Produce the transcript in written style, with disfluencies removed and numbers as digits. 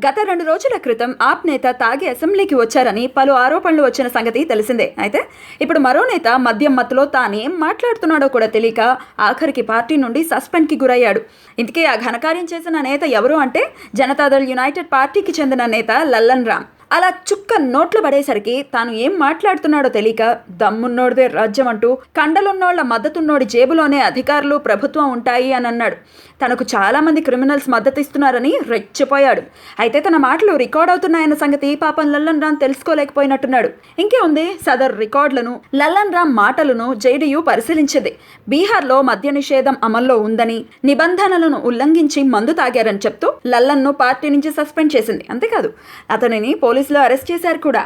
గత 2 రోజుల క్రితం ఆప్ నేత తాగి అసెంబ్లీకి వచ్చారని పలు ఆరోపణలు వచ్చిన సంగతి తెలిసిందే. అయితే ఇప్పుడు మరో నేత మద్యం మత్తులో తానేం మాట్లాడుతున్నాడో కూడా తెలియక ఆఖరికి పార్టీ నుండి సస్పెండ్కి గురయ్యాడు. ఇంతకీ ఆ ఘనకార్యం చేసిన నేత ఎవరు అంటే జనతాదళ్ యునైటెడ్ పార్టీకి చెందిన నేత లల్లన్ రామ్. అలా చుక్క నోట్లు పడేసరికి తాను ఏం మాట్లాడుతున్నాడో తెలియక దమ్మున్నోడిదే రాజ్యం అంటూ కండలున్నోళ్ల మద్దతున్నోడి జేబులోనే అధికారులు ప్రభుత్వం ఉంటాయి అని అన్నాడు. తనకు చాలామంది క్రిమినల్స్ మద్దతు ఇస్తున్నారని రెచ్చిపోయాడు. అయితే తన మాటలు రికార్డ్ అవుతున్నాయన్న సంగతి పాపం లల్లన్ రామ్ తెలుసుకోలేకపోయినట్టున్నాడు. ఇంకే ఉంది, సదర్ రికార్డులను లల్లన్ రామ్ మాటలను జేడీయూ పరిశీలించింది. బీహార్లో మద్య నిషేధం అమల్లో ఉందని, నిబంధనలను ఉల్లంఘించి మందు తాగారని చెప్తూ లల్లన్ను పార్టీ నుంచి సస్పెండ్ చేసింది. అంతేకాదు, అతనిని పోలీసులు అరెస్ట్ చేశారు కూడా.